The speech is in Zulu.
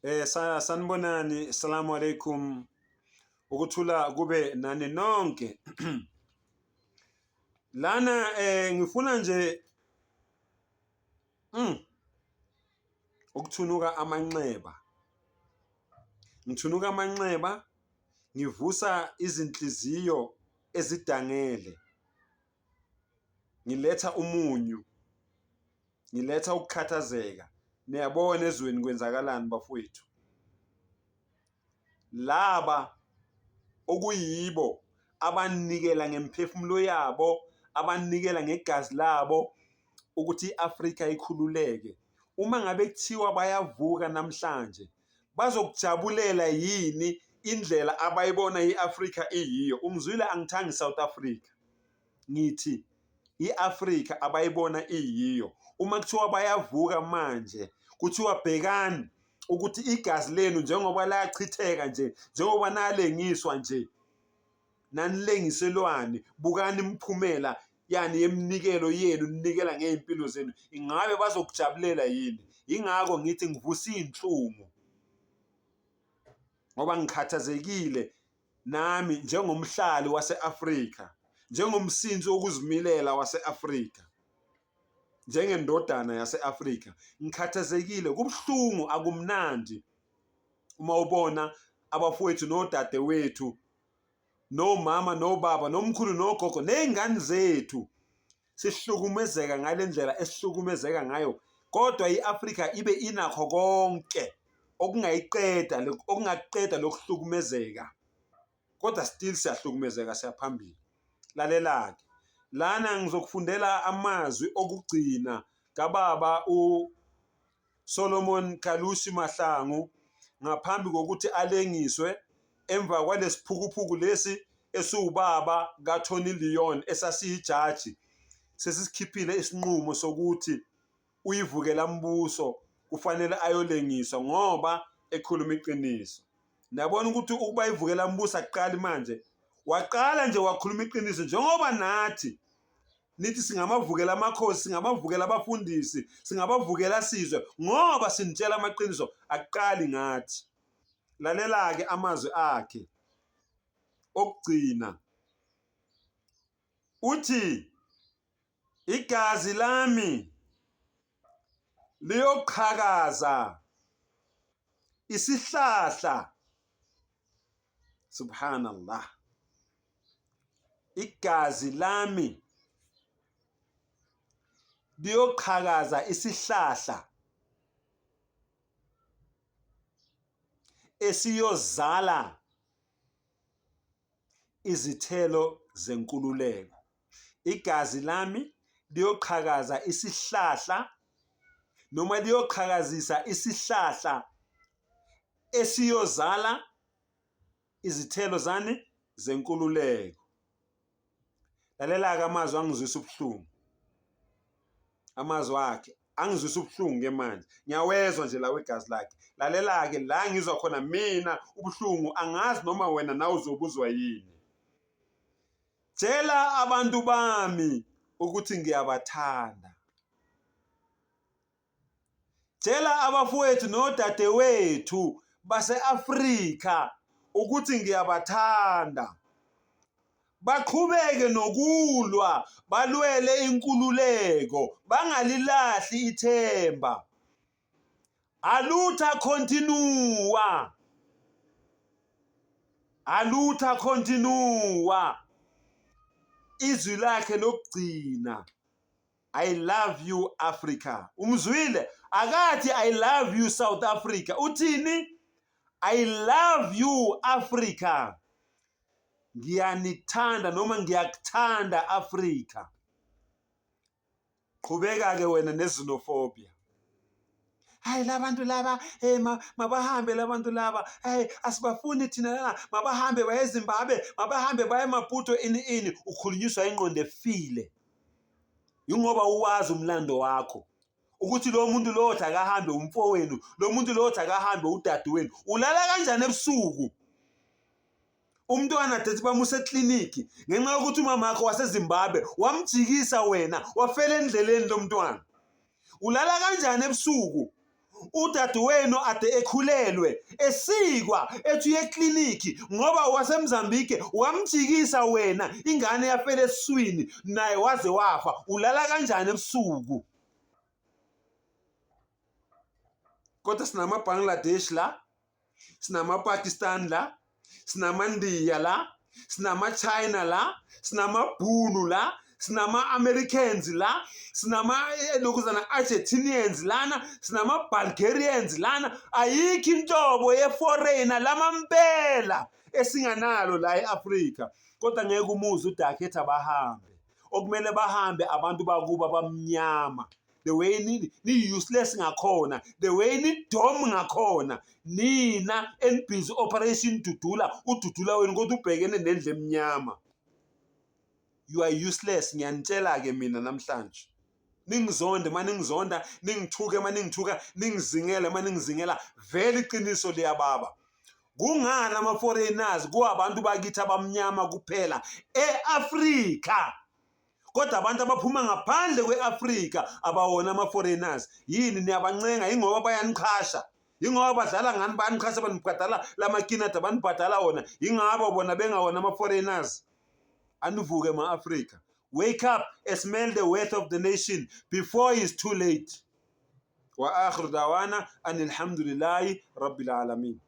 Sanibonani, assalamu alaikum. Ukuthula kube nani nonke. Lana ngifuna nje ukuthunuka amanxeba. Ngithunuka amanxeba, ngivusa izinhliziyo ezidangele. Ngiletha umunyu. Ngiletha ukukhathazeka. Niyabona ezweni kwenzakalani bafowethu. Laba okuyibo abanikela ngemphefumulo yabo, abanikela ngegazi labo ukuthi iAfrika ikhululeke. Uma ngabe kuthiwa bayavuka namhlanje, bazokujabulela yini indlela abayibona iAfrika iyiyo? Ungizwile, angithangi South Africa. Ngithi iAfrika abayibona iyiyo. Uma kuthiwa bayavuka manje, kuthiwa bhekani ukuthi igazi lenu njengoba lachitheka nje, njengoba nalengiswa nje, nanilengiselwani, bukani imphumela yani yeminikelo yenu, ninikela ngeimpilo zenu. Ingabe bazokujabulela yini? Ingakho ngithi ngivusa inhlungu ngoba ngikhathazekile nami njengomhlali waseAfrika, njengomsinzi wokuzimilela waseAfrika, njengendodana yaseAfrika. Ngikhathazekile, kubuhlungu, akumnandi uma ubona abafowethu nodade wethu, nomama nobaba, nomkhulu nogogo, nezingane zethu sihlukumezeka ngale ndlela esihlukumezeka ngayo. Kodwa iAfrika ibe inakho konke okungayiqeda lokuhlukumezeka. Kodwa still siyahlukumezeka, siyaphambili. Lalela-ke, lana ngizokufundela amazwi okugcina kababa uSolomon Kalushi Mahlangu ngaphambi kokuthi alengiswe, emva kwalesiphukuphuku lesi esiwubaba kaTony Leon esasiyijaji sesikhiphile isinqumo sokuthi uyivukela mbuso kufanele ayolengiswa ngoba ekhuluma iqiniso. Nabona ukuthi ukuba ivukela mbuso aqali manje, waqala nje wakhuluma iqiniso, njengoba nathi nithi singamavukela amakhosi, singamavukela abafundisi, singabavukela sizwe ngoba sinitshela amaqiniso, aqali ngathi. Lalela-ke amazwi akhe okugcina. Uthi igazi lami liyoqhakaza isihlahla. Subhanallah. Igazi lami liyoqhakaza isihlahla esiyozala izithelo zenkululeko. Igazi lami liyoqhakaza isihlahla, noma liyoqhakazisa isihlahla esiyozala izithelo zani zenkululeko. Lalela-ke amazwi angizwisa ubuhlungu. Amazwi akhe angizwisa ubuhlungu-ke manje. Ngiyawezwa nje lawe igazi lakhe. Lalela-ke la ngizwa khona mina ubuhlungu, angazi noma wena nawe uzobuzwa yini. Tshela abantu bami ukuthi ngiyabathanda. Tshela abafowethu nodade wethu base-Afrika ukuthi ngiyabathanda. Baqhubeke nokulwa, balwele inkululeko, bangalilahli ithemba. Alutha continua. Alutha continua. Izwi lakhe lokugcina, I love you Africa. Umzwile? Akathi I love you South Africa. Uthini? I love you Africa. Ngiyanithanda noma ngiyakuthanda Afrika. Qhubeka-ke wena nezinophobia. Hayi labantu laba, mabahambe labantu laba. Hayi asibafuni thina lana, mabahambe baye eZimbabwe, mabahambe baye eMaputo ini. Ukhulunyiswa ingqondo efile. Yingoba uwazi umlando wakho. Ukuthi lo muntu lo othi akahambe umfowenu, lo muntu lo othi akahambe udadewenu. Ulala kanjani ebusuku? Umntwana dethi bamuse ekliniki ngenxa yokuthi umama wakho waseZimbabwe wamjikisa wena, wafela endleleni lo mntwana. Ulala kanjani ebusuku? udadewenu ade ekhulelwe esikwa ethi uye ekliniki ngoba waseMozambique wamjikisa wena ingane yafela esiswini naye waze wafa, ulala kanjani ebusuku? Kodwa sinama Bangladesh la, sinama Pakistan la, sinama India la, sinama China la, sinama Bunu la, sinama Americans la, sinama lokuzana Argentinians lana, sinama Bulgarians lana. Ayikho inhlobo ye-foreigner lamampela esinganalo la eAfrika. Kodwa ngeke umuze udakhethe abahambe. Okumele bahambe abantu bakuba bamnyama. The way ni useless ngakhona, the way ni dom ngakhona, nina enibhizi operation Dudula, uDudula wenu kodwa ubhekene nendle emnyama. You are useless, ngiyanitshela ke mina namhlanje. Ningizonde maningizonda, ningithuke maningithuka, ningizingele maningizingela, vele iqiniso liyababa. Kungani ama-foreigners kuwabantu bakithi abamnyama kuphela eAfrika? Kodwa abantu abaphuma ngaphandle kwe-Afrika abawona ama-foreigners. Yini niyabancenga? Ingoba bayaniqhasha, ingoba badlala ngani bayaniqhasha, banibhadala lamakinada banibhadala wona, ingaba bona bengawona ama-foreigners. Anivuke ma-Afrika. Wake up and smell the worth of the nation before it's too late. Wa akhiru dawana anil hamdulillahi rabbil alamin.